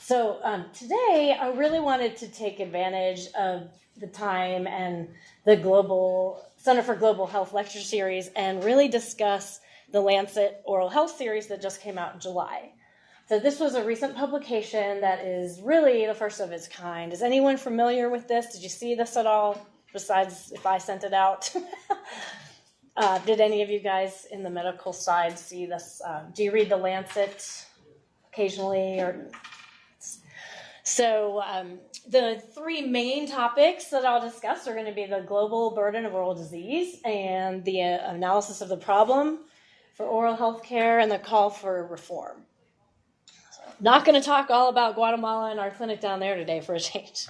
So today I really wanted to take advantage of the time and the Center for Global Health lecture series and really discuss the Lancet oral health series that just came out in July. So this was a recent publication that is really the first of its kind. Is anyone familiar with this? Did you see this at all, besides if I sent it out? Did any of you guys in the medical side see this? Do you read the Lancet occasionally? So the three main topics that I'll discuss are going to be the global burden of oral disease and the analysis of the problem for oral health care and the call for reform. Not going to talk all about Guatemala and our clinic down there today for a change.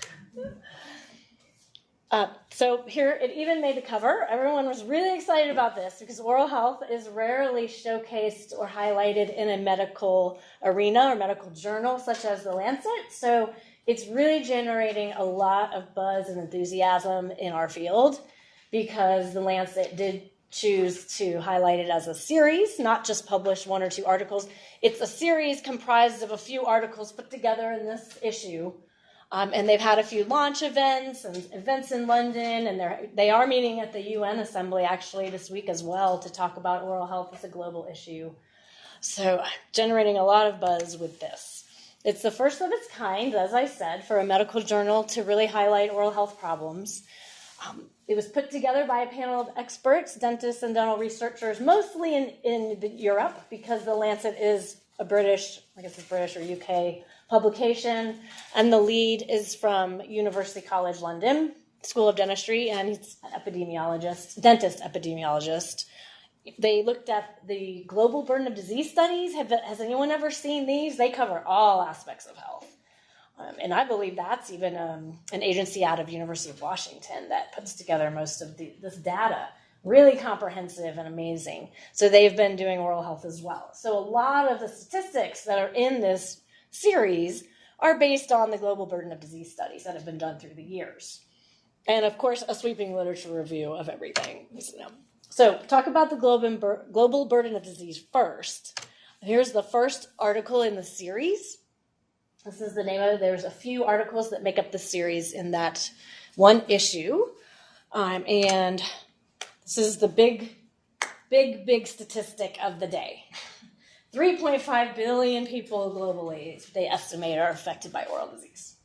So here, it even made the cover. Everyone was really excited about this because oral health is rarely showcased or highlighted in a medical arena or medical journal such as the Lancet. So it's really generating a lot of buzz and enthusiasm in our field because the Lancet did choose to highlight it as a series, not just publish one or two articles. It's a series comprised of a few articles put together in this issue. And they've had a few launch events and events in London, and they are meeting at the UN Assembly actually this week as well to talk about oral health as a global issue. So generating a lot of buzz with this. It's the first of its kind, as I said, for a medical journal to really highlight oral health problems. It was put together by a panel of experts, dentists and dental researchers, mostly in Europe, because the Lancet is a British or UK publication, and the lead is from University College London School of Dentistry, and he's an dentist epidemiologist. They looked at the global burden of disease studies. Has anyone ever seen these? They cover all aspects of health. And I believe that's even an agency out of University of Washington that puts together most of this data. Really comprehensive and amazing. So they've been doing oral health as well. So a lot of the statistics that are in this series are based on the global burden of disease studies that have been done through the years. And of course, a sweeping literature review of everything. So talk about the global burden of disease first. Here's the first article in the series. This is the name of it. There's a few articles that make up the series in that one issue. And this is the big statistic of the day. 3.5 billion people globally, they estimate, are affected by oral disease.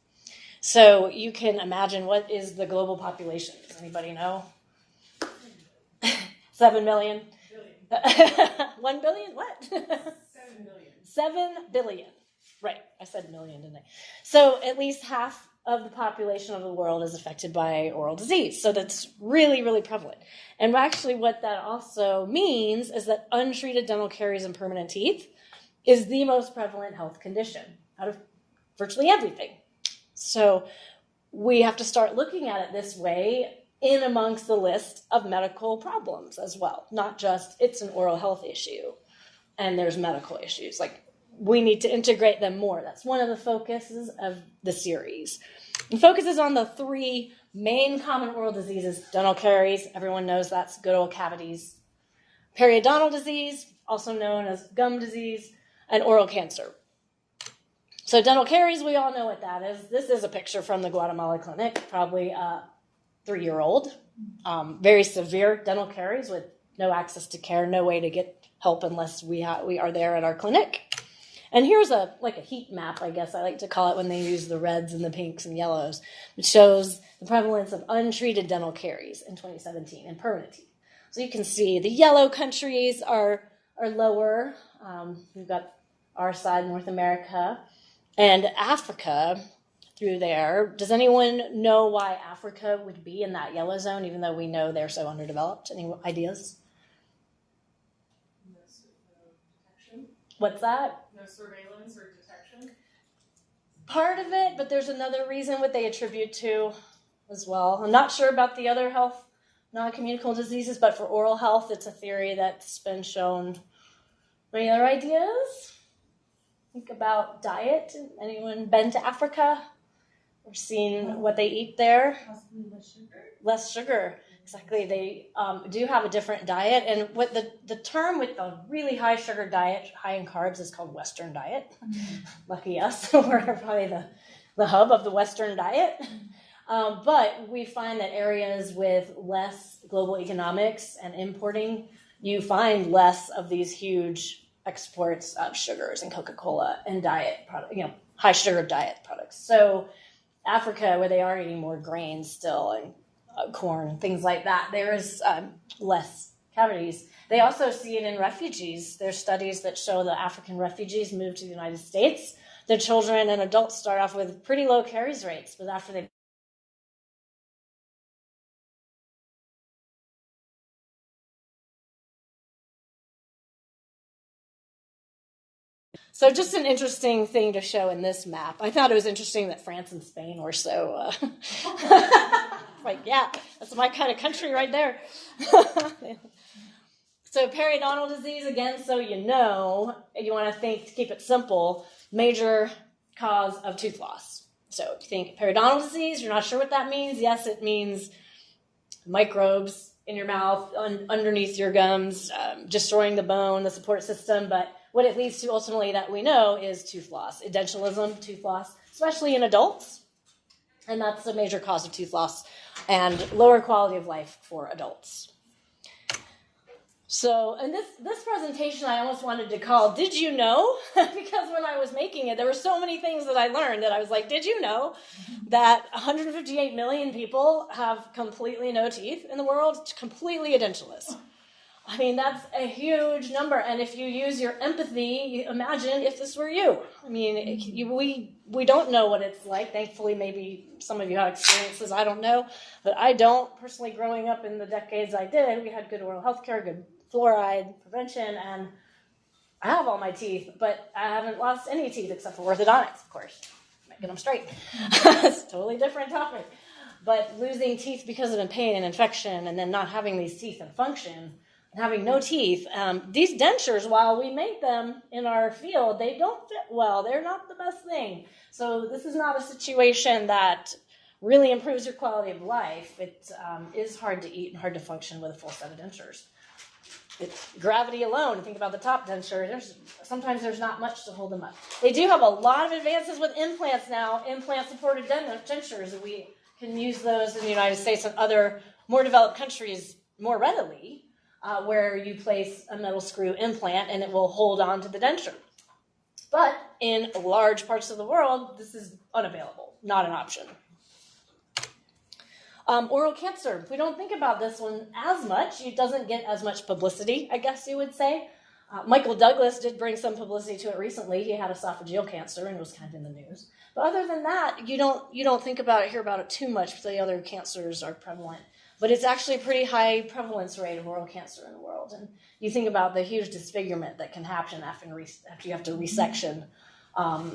So you can imagine, what is the global population? Does anybody know? 7 million? 1 billion? What? 7 billion. 7 billion. Right, I said million, didn't I? So at least half of the population of the world is affected by oral disease. So that's really, really prevalent. And actually what that also means is that untreated dental caries and permanent teeth is the most prevalent health condition out of virtually everything. So we have to start looking at it this way in amongst the list of medical problems as well. Not just it's an oral health issue and there's medical issues. Like, we need to integrate them more. That's one of the focuses of the series. It focuses on the three main common oral diseases: dental caries, everyone knows that's good old cavities; periodontal disease, also known as gum disease; and oral cancer. So dental caries, we all know what that is. This is a picture from the Guatemala clinic, probably a 3-year-old. Very severe dental caries with no access to care, no way to get help unless we are there at our clinic. And here's a heat map, I guess I like to call it, when they use the reds and the pinks and yellows. It shows the prevalence of untreated dental caries in 2017 and permanent teeth. So you can see the yellow countries are lower. We've got our side, North America, and Africa through there. Does anyone know why Africa would be in that yellow zone, even though we know they're so underdeveloped? Any ideas? What's that? No surveillance or detection? Part of it, but there's another reason what they attribute to as well. I'm not sure about the other health, non-communicable diseases, but for oral health, it's a theory that's been shown. Any other ideas? Think about diet. Anyone been to Africa or seen what they eat there? Possibly less sugar. Less sugar. Exactly. They do have a different diet. And what the term with the really high sugar diet, high in carbs, is called Western diet. Lucky us. We're probably the hub of the Western diet. But we find that areas with less global economics and importing, you find less of these huge exports of sugars and Coca-Cola and diet product, high sugar diet products. So Africa, where they are eating more grains still and corn, things like that, there is less cavities. They also see it in refugees. There's studies that show that African refugees move to the United States. Their children and adults start off with pretty low caries rates, but after they So just an interesting thing to show in this map. I thought it was interesting that France and Spain were so, like, yeah, that's my kind of country right there. So periodontal disease, again, so you want to think, to keep it simple, major cause of tooth loss. So if you think periodontal disease, you're not sure what that means. Yes, it means microbes in your mouth, underneath your gums, destroying the bone, the support system, but what it leads to ultimately that we know is tooth loss, edentulosum, tooth loss, especially in adults. And that's a major cause of tooth loss and lower quality of life for adults. So, and this presentation I almost wanted to call, Did You Know? Because when I was making it, there were so many things that I learned that I was like, did you know that 158 million people have completely no teeth in the world? Completely edentulous. I mean, that's a huge number. And if you use your empathy, imagine if this were you. I mean, we don't know what it's like. Thankfully, maybe some of you have experiences. I don't know. But I don't. Personally, growing up in the decades I did, we had good oral health care, good fluoride prevention, and I have all my teeth, but I haven't lost any teeth except for orthodontics, of course. Get them straight. It's a totally different topic. But losing teeth because of pain and infection, and then not having these teeth and function, and having no teeth, these dentures, while we make them in our field, they don't fit well. They're not the best thing. So this is not a situation that really improves your quality of life. It is hard to eat and hard to function with a full set of dentures. It's gravity alone. Think about the top denture. Sometimes there's not much to hold them up. They do have a lot of advances with implants now, implant-supported dentures. We can use those in the United States and other more developed countries more readily, where you place a metal screw implant and it will hold on to the denture. But in large parts of the world, this is unavailable, not an option. Oral cancer. We don't think about this one as much. It doesn't get as much publicity, I guess you would say. Michael Douglas did bring some publicity to it recently. He had esophageal cancer and it was kind of in the news. But other than that, you don't think about it, hear about it too much, because the other cancers are prevalent. But it's actually a pretty high prevalence rate of oral cancer in the world. And you think about the huge disfigurement that can happen after you have to resection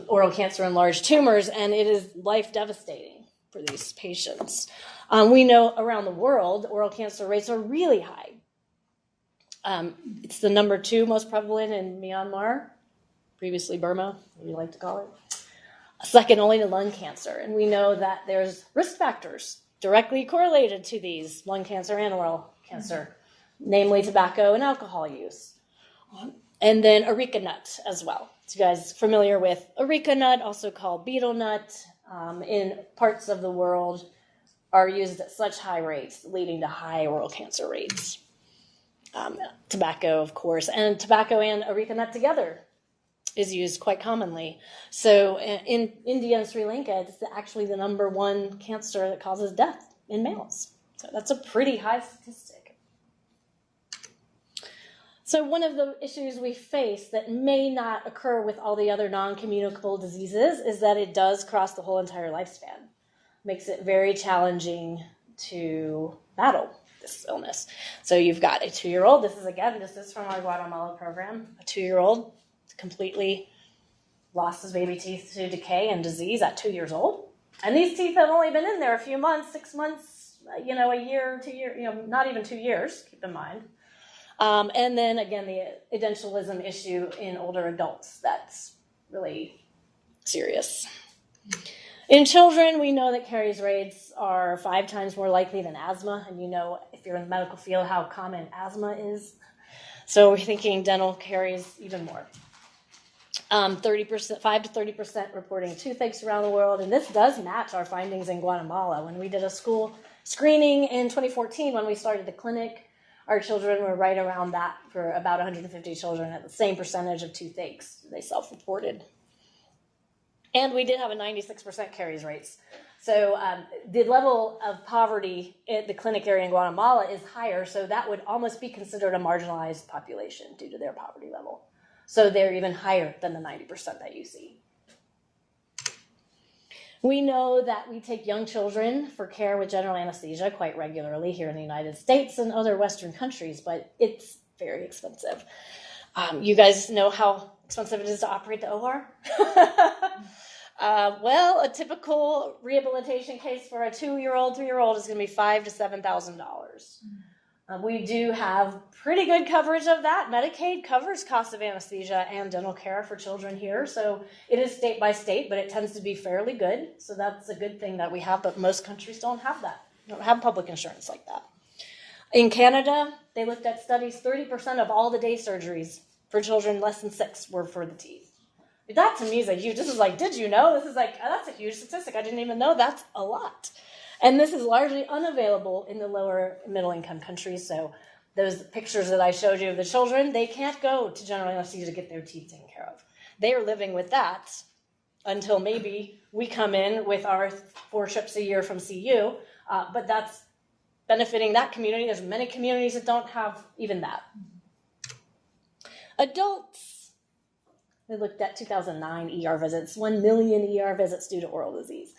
oral cancer and large tumors, and it is life devastating for these patients. We know around the world, oral cancer rates are really high. It's the number 2 most prevalent in Myanmar, previously Burma, we like to call it. Second only to lung cancer. And we know that there's risk factors directly correlated to these, lung cancer and oral cancer, namely tobacco and alcohol use. And then areca nut as well. So you guys familiar with areca nut, also called betel nut, in parts of the world are used at such high rates, leading to high oral cancer rates. Tobacco, of course, and tobacco and areca nut together is used quite commonly. So in India and Sri Lanka, it's actually the number 1 cancer that causes death in males. So that's a pretty high statistic. So one of the issues we face that may not occur with all the other non-communicable diseases is that it does cross the whole entire lifespan. Makes it very challenging to battle this illness. So you've got a 2-year-old. This is from our Guatemala program. A 2-year-old completely lost his baby teeth to decay and disease at 2 years old. And these teeth have only been in there a few months, 6 months, a year, 2 years, not even 2 years, keep in mind. And then again, the edentulosum issue in older adults. That's really serious. In children, we know that caries rates are 5 times more likely than asthma, and you know, if you're in the medical field, how common asthma is. So we're thinking dental caries even more. 30%, 5 to 30% reporting toothaches around the world, and this does match our findings in Guatemala. When we did a school screening in 2014, when we started the clinic, our children were right around that for about 150 children at the same percentage of toothaches they self-reported. And we did have a 96% caries rates. So the level of poverty in the clinic area in Guatemala is higher, so that would almost be considered a marginalized population due to their poverty level. So they're even higher than the 90% that you see. We know that we take young children for care with general anesthesia quite regularly here in the United States and other Western countries, but it's very expensive. You guys know how expensive it is to operate the OR? Well, a typical rehabilitation case for a 2-year-old, 3-year-old is going to be $5,000 to $7,000. We do have pretty good coverage of that. Medicaid covers costs of anesthesia and dental care for children here, so it is state by state, but it tends to be fairly good. So that's a good thing that we have, but most countries don't have that. Don't have public insurance like that. In Canada, they looked at studies, 30% of all the day surgeries for children less than 6 were for the teeth. That to me is a huge, this is like, did you know? This is like, oh, that's a huge statistic. I didn't even know. That's a lot. And this is largely unavailable in the lower middle income countries. So those pictures that I showed you of the children, they can't go to general anesthesia to get their teeth taken care of. They are living with that until maybe we come in with our 4 trips a year from CU. But that's benefiting that community. There's many communities that don't have even that. Adults, they looked at 2009 ER visits, 1 million ER visits due to oral disease.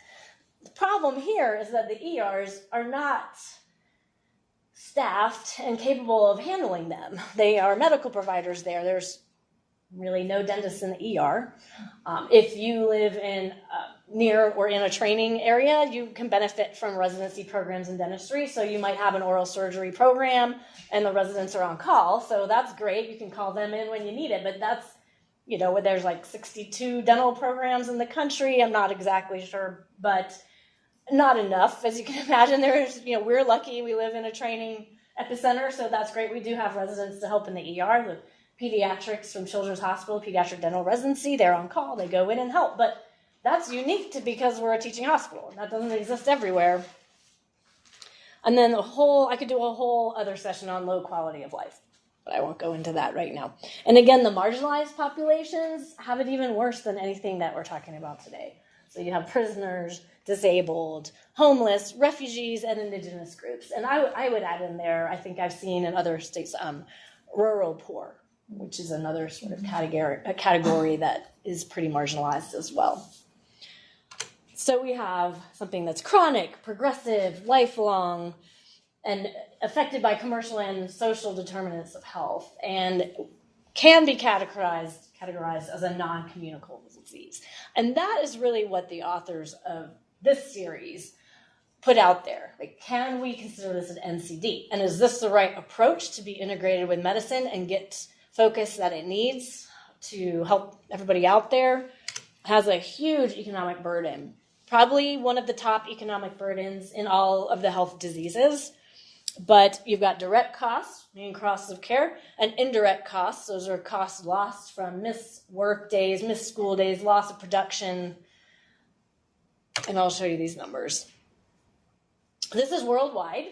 The problem here is that the ERs are not staffed and capable of handling them. They are medical providers there. There's really no dentists in the ER. If you live in near or in a training area, you can benefit from residency programs in dentistry. So you might have an oral surgery program and the residents are on call. So that's great. You can call them in when you need it. But that's, you know, there's like 62 dental programs in the country. I'm not exactly sure, but not enough. As you can imagine, there's, you know, we're lucky we live in a training epicenter. So that's great. We do have residents to help in the ER. The Pediatrics from Children's Hospital, Pediatric Dental Residency, they're on call. They go in and help. But that's unique to because we're a teaching hospital. And that doesn't exist everywhere. And then I could do a whole other session on low quality of life. But I won't go into that right now. And again, the marginalized populations have it even worse than anything that we're talking about today. So you have prisoners, disabled, homeless, refugees, and indigenous groups. And I would add in there, I think I've seen in other states, rural poor, which is another sort of category that is pretty marginalized as well. So we have something that's chronic, progressive, lifelong, and affected by commercial and social determinants of health, and can be categorized as a non-communicable disease. And that is really what the authors of this series put out there. Like, can we consider this an NCD? And is this the right approach to be integrated with medicine and get focus that it needs to help everybody out there? It has a huge economic burden. Probably one of the top economic burdens in all of the health diseases. But you've got direct costs, meaning costs of care, and indirect costs. Those are costs lost from missed work days, missed school days, loss of production. And I'll show you these numbers. This is worldwide,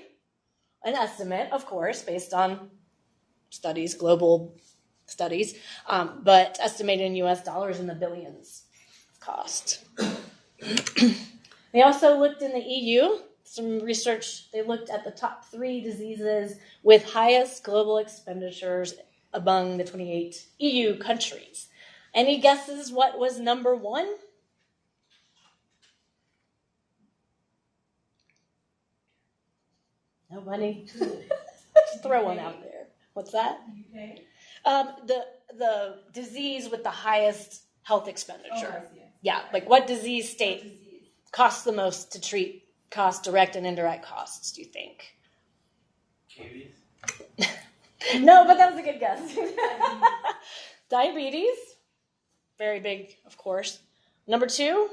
an estimate, of course, based on studies, global studies, but estimated in US dollars in the billions cost. They also looked in the EU. Some research, they looked at the top 3 diseases with highest global expenditures among the 28 EU countries. Any guesses what was number 1? Nobody? Just throw one out there. What's that? The disease with the highest health expenditure. Yeah, like what disease state costs the most to treat? Cost, direct and indirect costs, do you think? Caries? No, but that was a good guess. Diabetes, very big, of course. Number 2?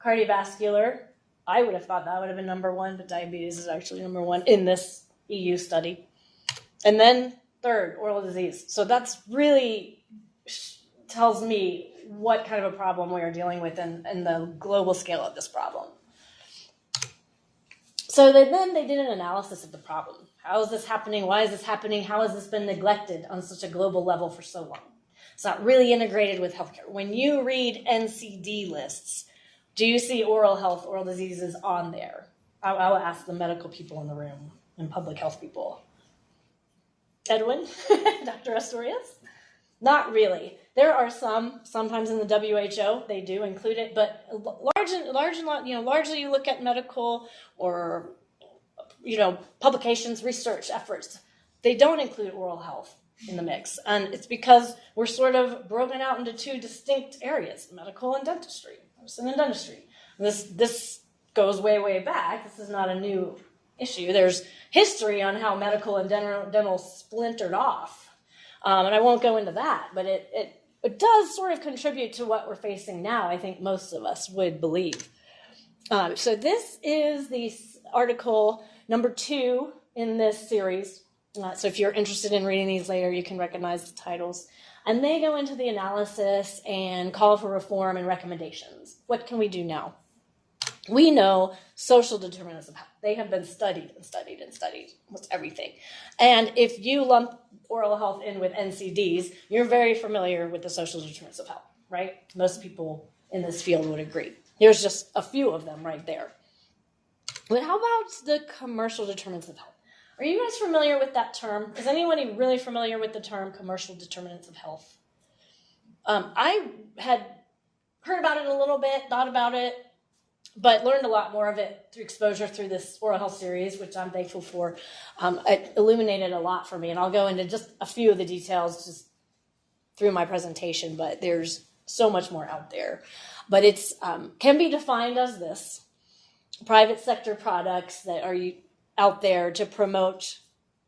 Cardiovascular, I would have thought that would have been number one, but diabetes is actually number one in this EU study. And then third, oral disease. So that's really tells me what kind of a problem we are dealing with in the global scale of this problem. So then they did an analysis of the problem. How is this happening? Why is this happening? How has this been neglected on such a global level for so long? It's not really integrated with healthcare. When you read NCD lists, do you see oral health, oral diseases on there? I'll ask the medical people in the room and public health people. Edwin? Dr. Asturias? Not really. There are some, sometimes in the WHO, they do include it, but largely you look at medical or, publications, research efforts, they don't include oral health in the mix. And it's because we're sort of broken out into two distinct areas, medical and dentistry, medicine and dentistry. This goes way, way back. This is not a new issue. There's history on how medical and dental splintered off. And I won't go into that, but it does sort of contribute to what we're facing now, I think most of us would believe. So this is the article number 2 in this series. So if you're interested in reading these later, you can recognize the titles. And they go into the analysis and call for reform and recommendations. What can we do now? We know social determinants of health. They have been studied and studied and studied, almost everything. And if you lump oral health in with NCDs, you're very familiar with the social determinants of health, right? Most people in this field would agree. Here's just a few of them right there. But how about the commercial determinants of health? Are you guys familiar with that term? Is anybody really familiar with the term commercial determinants of health? I had heard about it a little bit, thought about it, but learned a lot more of it through exposure through this oral health series, which I'm thankful for. It illuminated a lot for me, and I'll go into just a few of the details just through my presentation, but there's so much more out there. But it's can be defined as this: private sector products that are out there to promote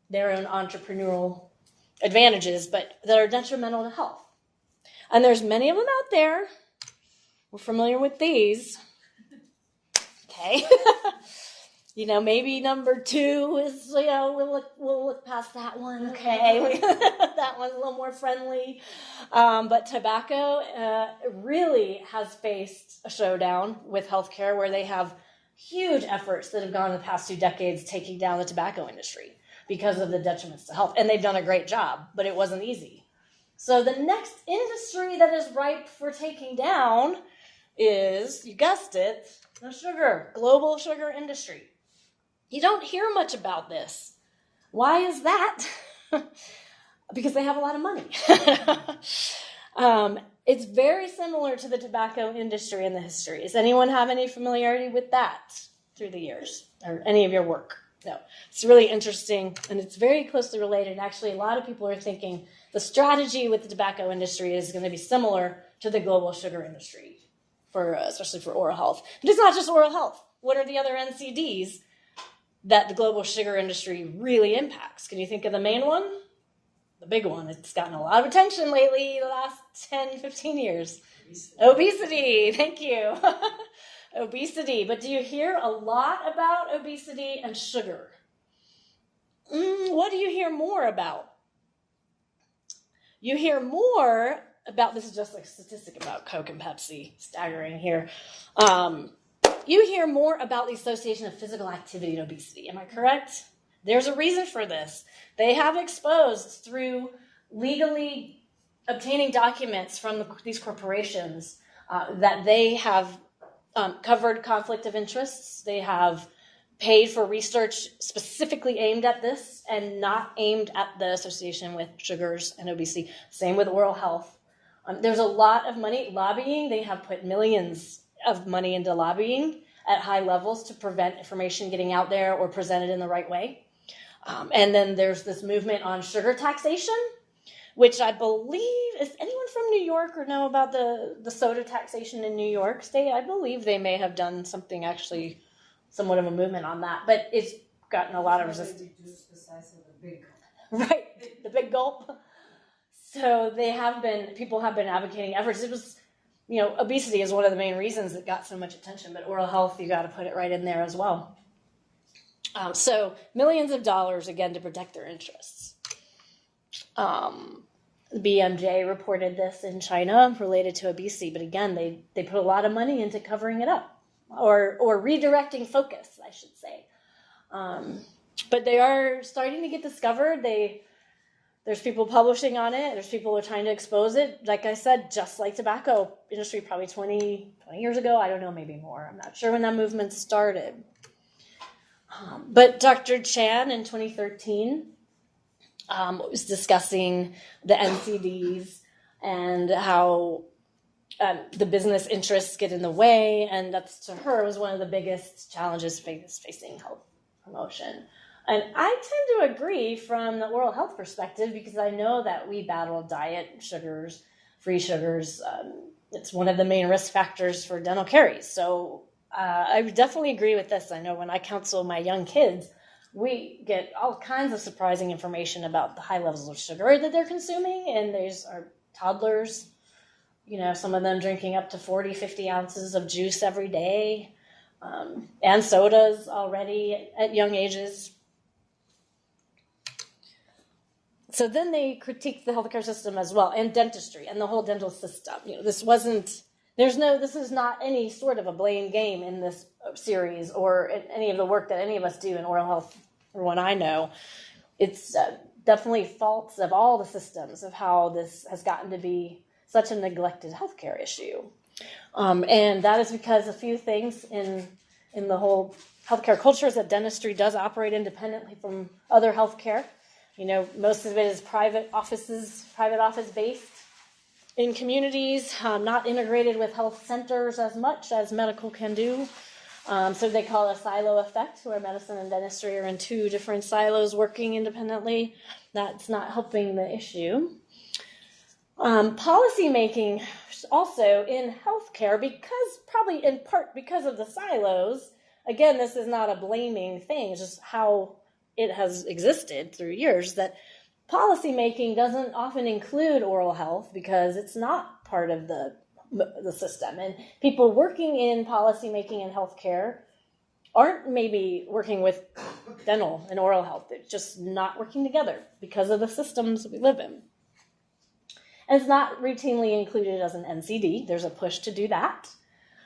their own entrepreneurial advantages, but that are detrimental to health. And there's many of them out there. We're familiar with these. Okay. Maybe number 2 is, we'll look past that one. Okay. That one's a little more friendly. But tobacco really has faced a showdown with healthcare where they have huge efforts that have gone in the past 2 decades taking down the tobacco industry because of the detriments to health. And they've done a great job, but it wasn't easy. So the next industry that is ripe for taking down is, you guessed it, the sugar, global sugar industry. You don't hear much about this. Why is that? Because they have a lot of money. It's very similar to the tobacco industry in the history. Does anyone have any familiarity with that through the years or any of your work? No. It's really interesting, and it's very closely related. Actually, a lot of people are thinking the strategy with the tobacco industry is going to be similar to the global sugar industry, especially for oral health. But it's not just oral health. What are the other NCDs that the global sugar industry really impacts? Can you think of the main one? The big one. It's gotten a lot of attention lately, the last 10, 15 years. Obesity. Thank you. Obesity. But do you hear a lot about obesity and sugar? What do you hear more about? You hear more about, this is just like a statistic about Coke and Pepsi, staggering here. You hear more about the association of physical activity and obesity. Am I correct? There's a reason for this. They have exposed through legally obtaining documents from these corporations that they have covered conflict of interests. They have paid for research specifically aimed at this and not aimed at the association with sugars and obesity. Same with oral health. There's a lot of money lobbying. They have put millions of money into lobbying at high levels to prevent information getting out there or presented in the right way. And then there's this movement on sugar taxation, which I believe, is anyone from New York or know about the soda taxation in New York State? I believe they may have done something actually, somewhat of a movement on that, but it's gotten a lot of resistance. Reduce the size of the big gulp. Right, the big gulp. So people have been advocating efforts. obesity is one of the main reasons it got so much attention, but oral health, you got to put it right in there as well. So millions of dollars, again, to protect their interests. BMJ reported this in China related to obesity, but again, they put a lot of money into covering it up or redirecting focus, I should say. But they are starting to get discovered. There's people publishing on it. There's people who are trying to expose it. Like I said, just like tobacco industry probably 20 years ago. I don't know, maybe more. I'm not sure when that movement started. But Dr. Chan in 2013 was discussing the NCDs and how the business interests get in the way. And that's, to her, was one of the biggest challenges facing health promotion. And I tend to agree from the oral health perspective because I know that we battle diet sugars, free sugars. It's one of the main risk factors for dental caries. So I definitely agree with this. I know when I counsel my young kids, we get all kinds of surprising information about the high levels of sugar that they're consuming. And there's our toddlers, some of them drinking up to 40, 50 ounces of juice every day, and sodas already at young ages. So then they critiqued the healthcare system as well, and dentistry and the whole dental system. This is not any sort of a blame game in this series or in any of the work that any of us do in oral health, or what I know. It's definitely faults of all the systems of how this has gotten to be such a neglected healthcare issue. And that is because a few things in the whole healthcare culture is that dentistry does operate independently from other healthcare. Most of it is private office based in communities, not integrated with health centers as much as medical can do. So they call it a silo effect, where medicine and dentistry are in two different silos working independently. That's not helping the issue. Policy making also in healthcare, probably in part because of the silos. Again, this is not a blaming thing, it's just how it has existed through years, that policy making doesn't often include oral health because it's not part of the system. And people working in policy making and healthcare aren't maybe working with dental and oral health. They're just not working together because of the systems we live in. And it's not routinely included as an NCD. There's a push to do that.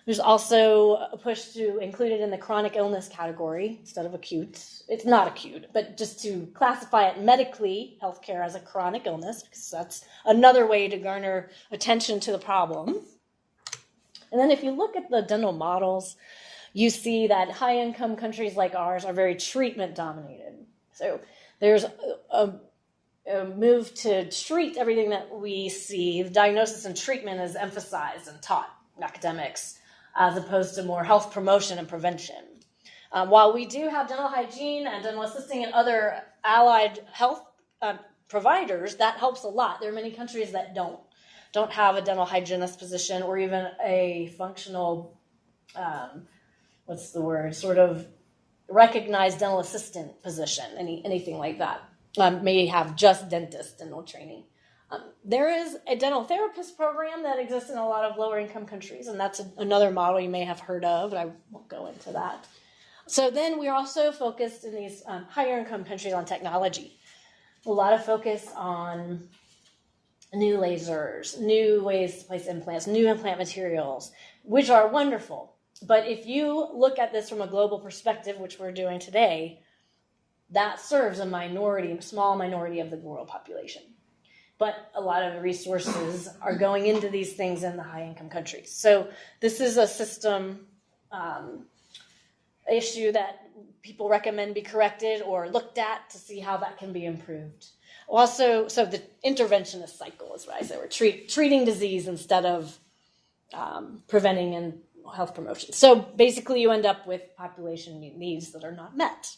There's also a push to include it in the chronic illness category instead of acute. It's not acute, but just to classify it medically, healthcare, as a chronic illness, because that's another way to garner attention to the problem. And then if you look at the dental models, you see that high-income countries like ours are very treatment-dominated. So there's a move to treat everything that we see. The diagnosis and treatment is emphasized and taught in academics, as opposed to more health promotion and prevention. While we do have dental hygiene and dental assisting and other allied health providers, that helps a lot. There are many countries that don't have a dental hygienist position or even a functional, sort of recognized dental assistant position, anything like that. May have just dentist dental training. There is a dental therapist program that exists in a lot of lower income countries, and that's another model you may have heard of, but I won't go into that. So then we're also focused in these higher income countries on technology. A lot of focus on new lasers, new ways to place implants, new implant materials, which are wonderful. But if you look at this from a global perspective, which we're doing today, that serves a small minority of the world population. But a lot of the resources are going into these things in the high-income countries. So this is a system issue that people recommend be corrected or looked at to see how that can be improved. Also, so the interventionist cycle is what I say. We're treating disease instead of preventing and health promotion. So basically you end up with population needs that are not met,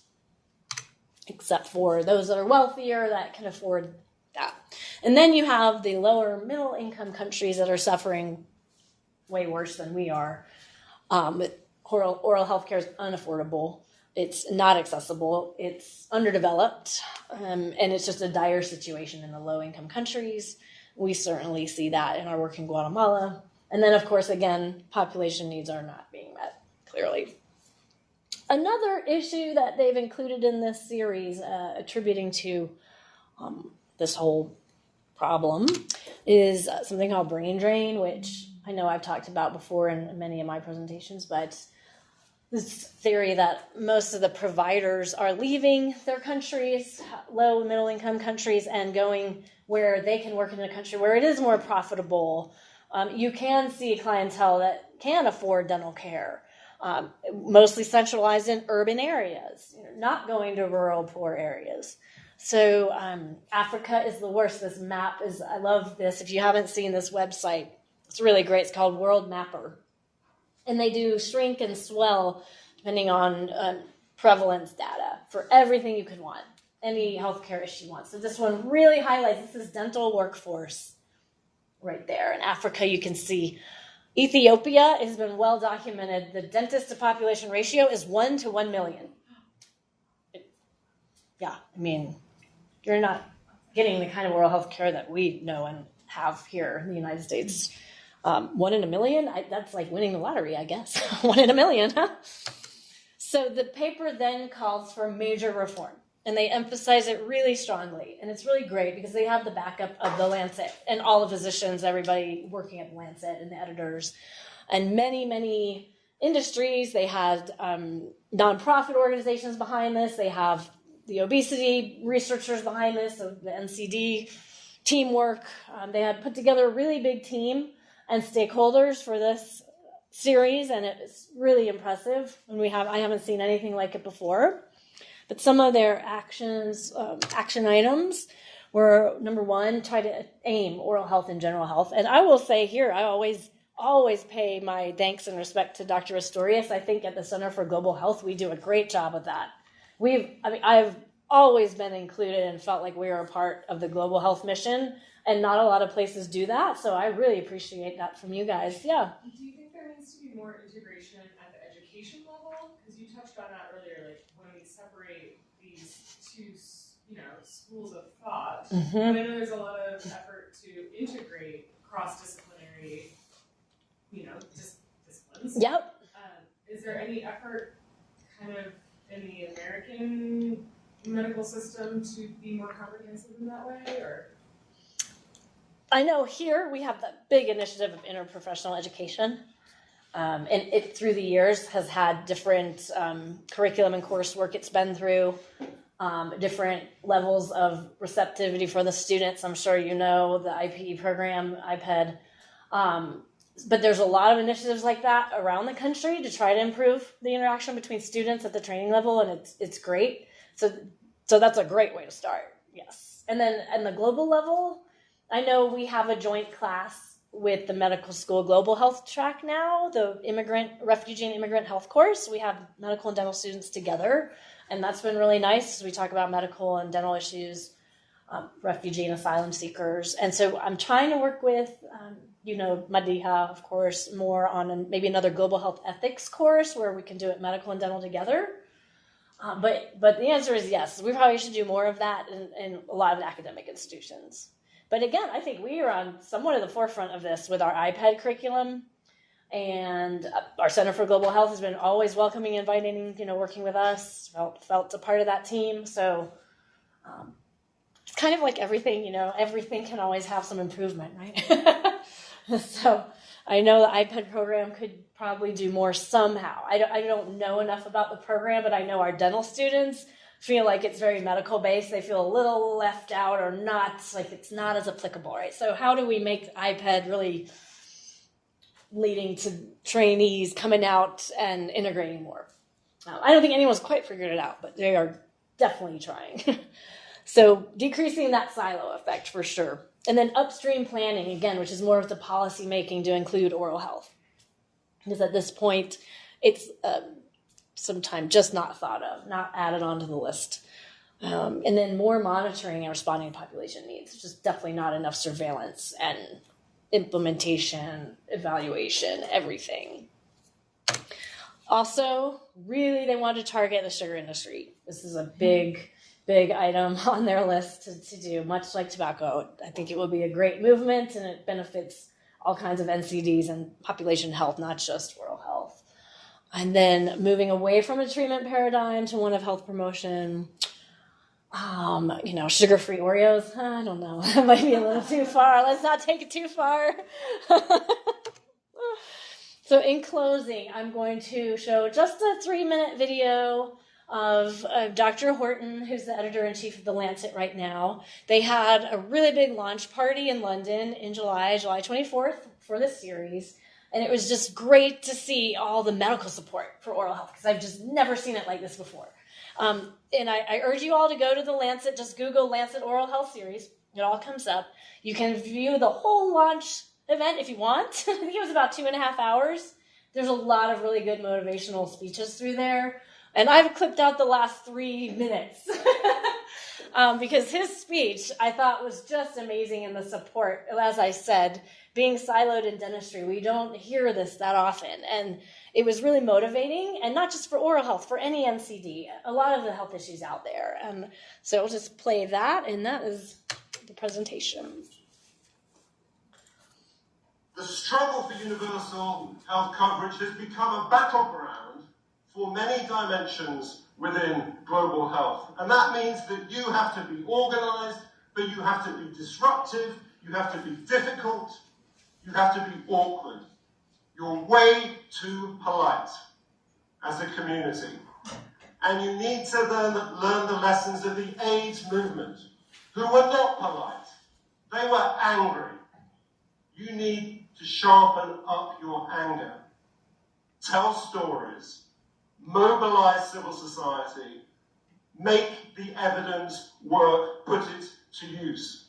except for those that are wealthier that can afford that. And then you have the lower middle income countries that are suffering way worse than we are. Oral health care is unaffordable. It's not accessible. It's underdeveloped. And it's just a dire situation in the low income countries. We certainly see that in our work in Guatemala And then, of course, again, population needs are not being met, clearly. Another issue that they've included in this series, attributing to this whole problem, is something called brain drain, which I know I've talked about before in many of my presentations, but this theory that most of the providers are leaving their countries, low and middle income countries, and going where they can work in a country where it is more profitable. You can see a clientele that can afford dental care, mostly centralized in urban areas, not going to rural, poor areas. So Africa is the worst. This map is, I love this. If you haven't seen this website, it's really great. It's called World Mapper. And they do shrink and swell depending on prevalence data for everything you could want, any healthcare issue you want. So this one really highlights, this is dental workforce right there. In Africa, you can see Ethiopia has been well documented. The dentist to population ratio is 1 to 1 million. Yeah, I mean, you're not getting the kind of oral health care that we know and have here in the United States. 1 in a million, that's like winning the lottery, I guess. 1 in a million, huh? So the paper then calls for major reform, and they emphasize it really strongly. And it's really great because they have the backup of the Lancet and all the physicians, everybody working at the Lancet and the editors, and many, many industries. They had nonprofit organizations behind this. They have the obesity researchers behind this, so the NCD teamwork. They had put together a really big team and stakeholders for this series, and it's really impressive. And I haven't seen anything like it before. But some of their action items were, number one, try to aim oral health and general health. And I will say here, I always pay my thanks and respect to Dr. Astorius. I think at the Center for Global Health, we do a great job of that. I've always been included and felt like we are a part of the global health mission, and not a lot of places do that. So I really appreciate that from you guys. Yeah. Do you think there needs to be more integration at the education level? Because you touched on that earlier, like when we separate these two, schools of thought. Mm-hmm. But I know there's a lot of effort to integrate cross-disciplinary, disciplines. Yep. Is there any effort kind of in the American medical system to be more comprehensive in that way, or? I know here we have the big initiative of interprofessional education, and it through the years has had different curriculum and coursework it's been through, different levels of receptivity for the students. I'm sure you know the IPE program, iPed, but there's a lot of initiatives like that around the country to try to improve the interaction between students at the training level, and it's great. So that's a great way to start, yes. And then at the global level, I know we have a joint class with the medical school global health track now, the refugee and immigrant health course. We have medical and dental students together, and that's been really nice. We talk about medical and dental issues, refugee and asylum seekers. And so I'm trying to work with, Madiha, of course, more on maybe another global health ethics course where we can do it medical and dental together. But the answer is yes. We probably should do more of that in a lot of academic institutions. But again, I think we are on somewhat at the forefront of this with our iPad curriculum, and our Center for Global Health has been always welcoming, inviting, working with us, felt a part of that team. So it's kind of like everything, everything can always have some improvement, right? So I know the iPad program could probably do more somehow. I don't know enough about the program, but I know our dental students feel like it's very medical based. They feel a little left out or not, like it's not as applicable, right? So how do we make iPad really leading to trainees coming out and integrating more? I don't think anyone's quite figured it out, but they are definitely trying. So decreasing that silo effect for sure. And then upstream planning, again, which is more of the policy making to include oral health. Because at this point, it's sometimes just not thought of, not added onto the list. And then more monitoring and responding to population needs. Just definitely not enough surveillance and implementation, evaluation, everything. Also, really, they want to target the sugar industry. This is a big item on their list to do, much like tobacco. I think it will be a great movement, and it benefits all kinds of NCDs and population health, not just oral health. And then moving away from a treatment paradigm to one of health promotion. Sugar-free Oreos. I don't know. That might be a little too far. Let's not take it too far. So in closing, I'm going to show just a 3-minute video of Dr. Horton, who's the editor-in-chief of the Lancet right now. They had a really big launch party in London in July 24th for this series. And it was just great to see all the medical support for oral health, because I've just never seen it like this before. And I urge you all to go to the Lancet. Just Google Lancet Oral Health Series. It all comes up. You can view the whole launch event if you want. I think it was about 2.5 hours. There's a lot of really good motivational speeches through there. And I've clipped out the last 3 minutes because his speech I thought was just amazing, in the support. As I said, being siloed in dentistry, we don't hear this that often. And it was really motivating, and not just for oral health, for any NCD, a lot of the health issues out there. So I'll just play that, and that is the presentation. The struggle for universal health coverage has become a battleground for many dimensions within global health. And that means that you have to be organized, but you have to be disruptive, you have to be difficult, you have to be awkward. You're way too polite as a community. And you need to learn the lessons of the AIDS movement, who were not polite. They were angry. You need to sharpen up your anger. Tell stories. Mobilize civil society. Make the evidence work. Put it to use.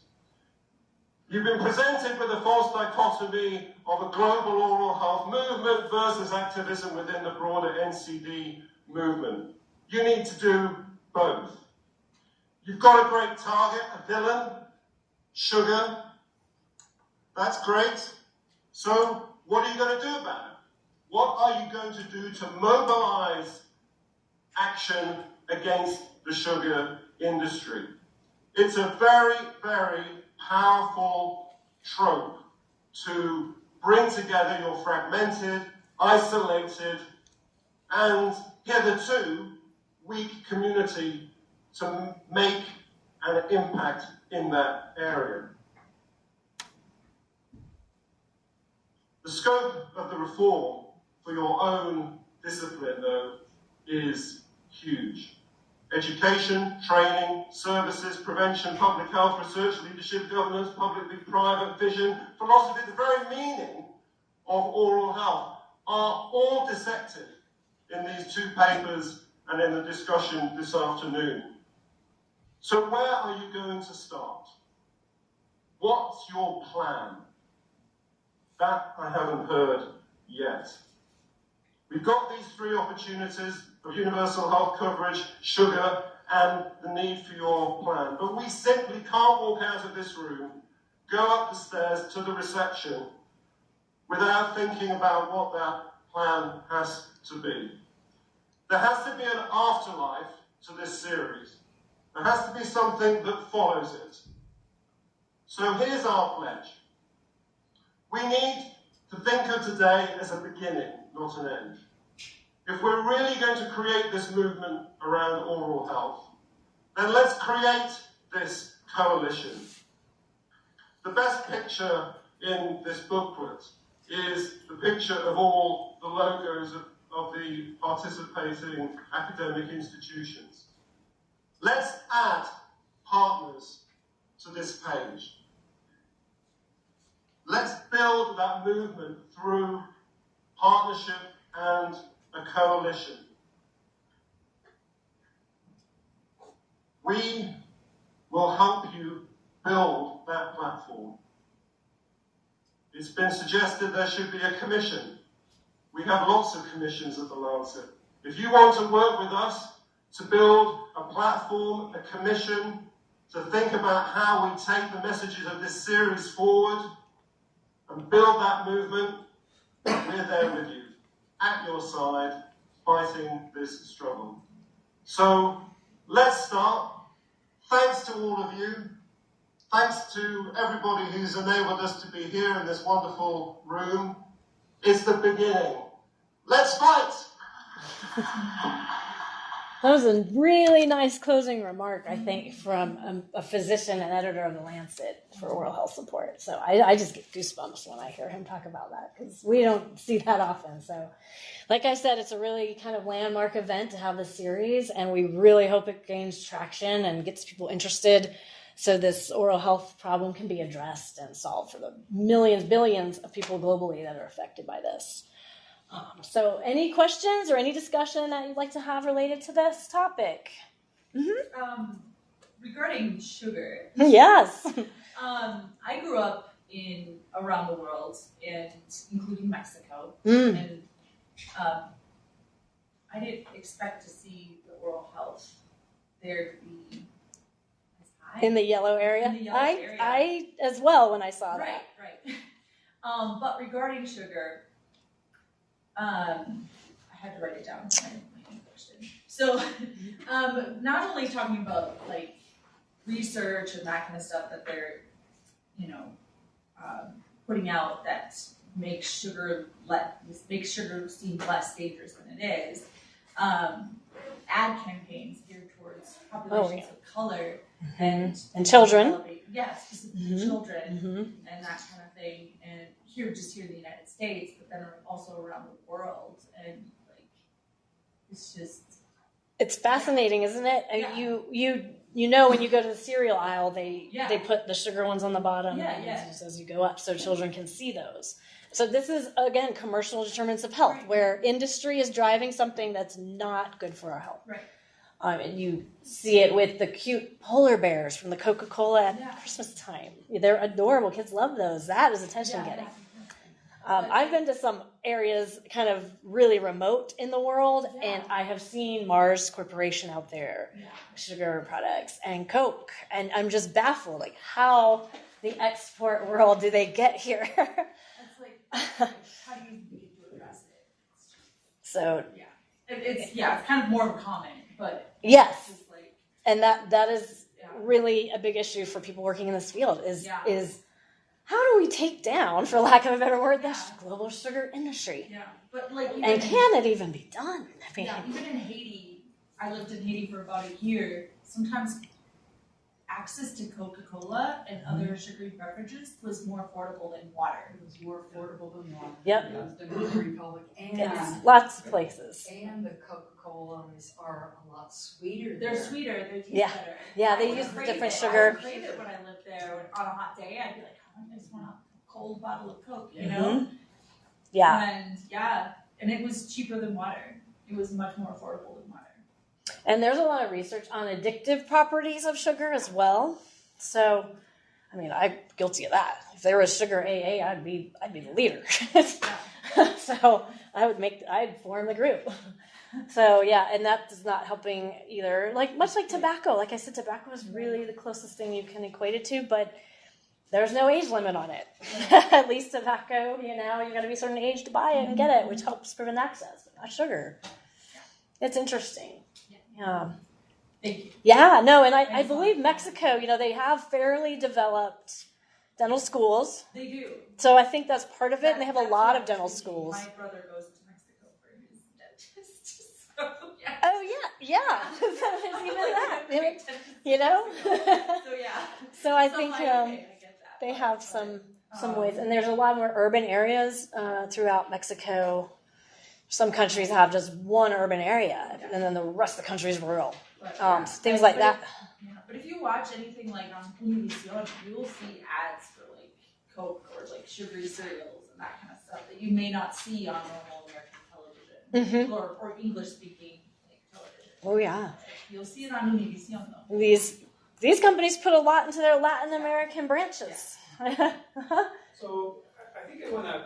You've been presented with a false dichotomy of a global oral health movement versus activism within the broader NCD movement. You need to do both. You've got a great target, a villain, sugar. That's great. So what are you going to do about it? What are you going to do to mobilize action against the sugar industry? It's a very, very powerful trope to bring together your fragmented, isolated, and hitherto weak community to make an impact in that area. The scope of the reform for your own discipline, though, is huge. Education, training, services, prevention, public health, research, leadership, governance, public-private vision, philosophy, the very meaning of oral health are all dissected in these 2 papers and in the discussion this afternoon. So where are you going to start? What's your plan? That I haven't heard yet. We've got these 3 opportunities of universal health coverage, sugar, and the need for your plan. But we simply can't walk out of this room, go up the stairs to the reception, without thinking about what that plan has to be. There has to be an afterlife to this series. There has to be something that follows it. So here's our pledge. We need to think of today as a beginning, not an end. If we're really going to create this movement around oral health, then let's create this coalition. The best picture in this booklet is the picture of all the logos of the participating academic institutions. Let's add partners to this page. Let's build that movement through partnership and a coalition. We will help you build that platform. It's been suggested there should be a commission. We have lots of commissions at the Lancet. If you want to work with us to build a platform, a commission, to think about how we take the messages of this series forward and build that movement, we're there with you, at your side, fighting this struggle. So let's start. Thanks to all of you. Thanks to everybody who's enabled us to be here in this wonderful room. It's the beginning. Let's fight! That was a really nice closing remark, I think, from a physician and editor of the Lancet for oral health support. So I just get goosebumps when I hear him talk about that, because we don't see that often. So like I said, it's a really kind of landmark event to have this series, and we really hope it gains traction and gets people interested so this oral health problem can be addressed and solved for the millions, billions of people globally that are affected by this. So any questions or any discussion that you'd like to have related to this topic? Regarding sugar. Yes. I grew up around the world, and including Mexico, Mm. and I didn't expect to see the oral health there be as high. In the yellow area? In the yellow area. I as well when I saw Right, that. right. But regarding sugar, I had to write it down. My question. So, not only talking about like research and that kind of stuff that they're, putting out that makes sugar seem less dangerous than it is. Ad campaigns geared towards populations of color and children. Yes, specifically Mm-hmm. children Mm-hmm. and that kind of thing. And here in the United States, but then also around the world. And like, it's just. It's fascinating, isn't it? Yeah. You know when you go to the cereal aisle, they Yeah. put the sugar ones on the bottom as you go up so children can see those. So this is, again, commercial determinants of health, Right. where industry is driving something that's not good for our health. Right. And you see it with the cute polar bears from the Coca-Cola at Christmas time. They're adorable. Kids love those. That is attention getting. I've been to some areas kind of really remote in the world, and I have seen Mars Corporation out there, sugar products, and Coke, and I'm just baffled, like, how the export world do they get here? That's like, how do you begin to address it? So, It's kind of more of a comment, but yes, it's just like, and that is really a big issue for people working in this field is how do we take down, for lack of a better word, the global sugar industry? Yeah, but like, And can it even be done? I mean, even in Haiti, I lived in Haiti for about a year. Sometimes access to Coca-Cola and other sugary beverages was more affordable than water. It was more affordable than water. Yep. It was Dominican Republic, and it's lots of places. the Coca-Colas are a lot sweeter. They're there. sweeter. They taste Yeah. better. Yeah, they I would use crave different it. sugar. I would crave it when I lived there on a hot day. I'd be like, I just want a cold bottle of Coke, you know? Yeah. And it was cheaper than water. It was much more affordable than water. And there's a lot of research on addictive properties of sugar as well. So, I mean, I'm guilty of that. If there was sugar AA, I'd be the leader. So I'd form the group. So yeah, and that is not helping either. Like much like tobacco. Like I said, tobacco is really the closest thing you can equate it to, but there's no age limit on it. At least tobacco, you got to be a certain age to buy it and get it, which helps prevent access, but not sugar. It's interesting. Yeah. Thank you. Yeah, no, and I believe Mexico, they have fairly developed dental schools. They do. So I think that's part of it, and they have a lot of dental schools. My brother goes to Mexico for his dentist. So, yeah. Oh, yeah. So there's even that, So, yeah. So I So think I get that. they have some ways, and there's a lot more urban areas throughout Mexico. Some countries have just one urban area, and then the rest of the country is rural. But, Things like that. But if you watch anything like on Univision, you will see ads for like Coke or like sugary cereals and that kind of stuff that you may not see on normal American television or English speaking like television. Oh yeah. You'll see it on Univision though. These companies put a lot into their Latin American branches. So I think I want to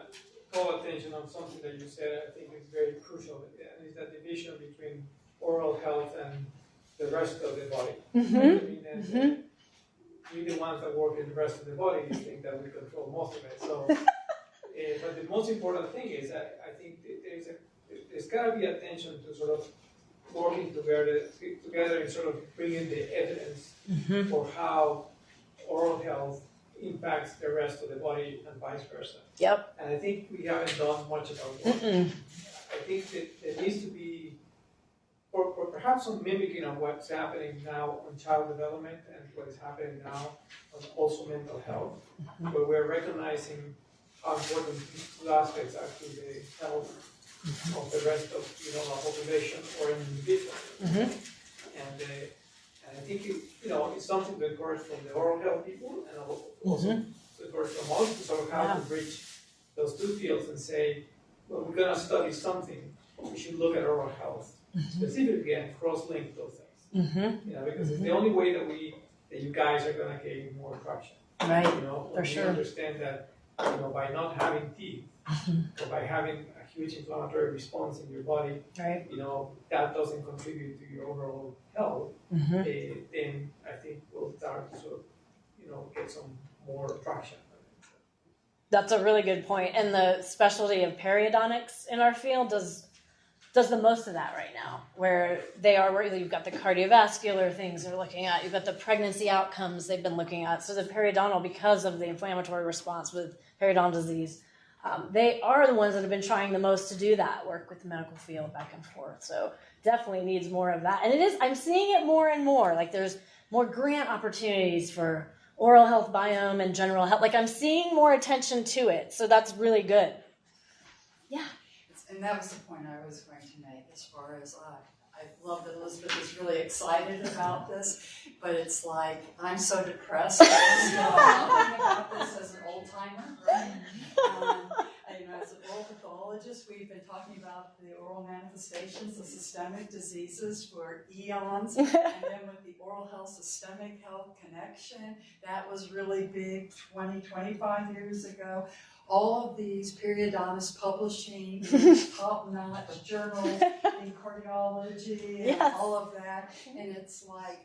call attention on something that you said. I think is very crucial, and is that division between oral health and the rest of the body. You the ones that work in the rest of the body, you think that we control most of it. So, but the most important thing is that I think there's got to be attention to sort of working together and sort of bringing the evidence for how oral health impacts the rest of the body and vice versa. Yep. And I think we haven't done much about that. I think that there needs to be, or perhaps some mimicking of what's happening now on child development and what is happening now on also mental health, where we're recognizing how important these two aspects are to the health of the rest of our population or an individual. And I think it's something to encourage from the oral health people and also to encourage from us to sort of how to bridge those two fields and say, well, we're going to study something, we should look at oral health specifically and cross-link those things. Because it's the only way that you guys are going to gain more traction. Right. For sure. You understand that by not having teeth or by having a huge inflammatory response in your body, right. That doesn't contribute to your overall health. Then I think we'll start to sort of get some more traction. That's a really good point. And the specialty of periodontics in our field does the most of that right now, where you've got the cardiovascular things they're looking at, you've got the pregnancy outcomes they've been looking at. So the periodontal, because of the inflammatory response with periodontal disease, they are the ones that have been trying the most to do that work with the medical field back and forth. So definitely needs more of that. And I'm seeing it more and more. Like there's more grant opportunities for oral health, biome, and general health. Like I'm seeing more attention to it. So that's really good. Yeah. And that was the point I was going to make as far as I love that Elizabeth is really excited about this, but it's like I'm so depressed talking about this as an old timer, right? As an oral pathologist, we've been talking about the oral manifestations of systemic diseases for eons, and then with the oral health systemic health connection, that was really big 25 years ago. All of these periodontists publishing top-notch journals in cardiology and all of that, and it's like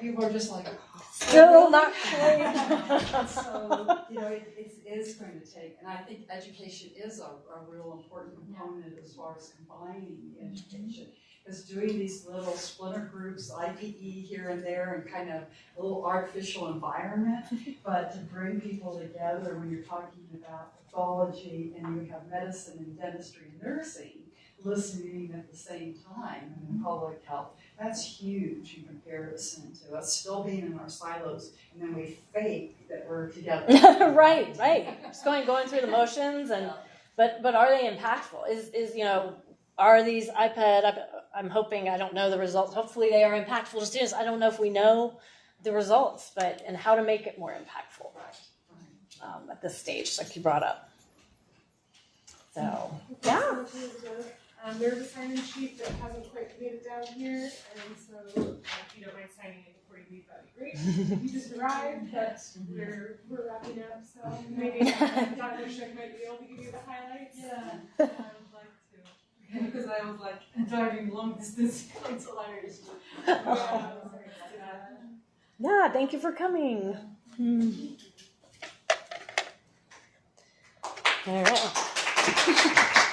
people are just like still not quite. So it is going to take, and I think education is a real important component as far as combining the education. Is doing these little splinter groups, IPE here and there, and kind of a little artificial environment, but to bring people together when you're talking about pathology and you have medicine and dentistry and nursing listening at the same time in public health, that's huge in comparison to us still being in our silos, and then we fake that we're together. Right. Just going through the motions, but are they impactful? Are these I'm hoping, I don't know the results. Hopefully they are impactful to students. I don't know if we know the results, and how to make it more impactful at this stage, like you brought up. So, yeah. There's a sign-in sheet that hasn't quite made it down here, and so if you don't mind signing it before you leave, that'd be great. You just arrived, but we're wrapping up, so maybe Dr. Shick might be able to give you the highlights. Yeah, I would like to. Because I was like driving long distance, it's hilarious. Yeah, thank you for coming. All right.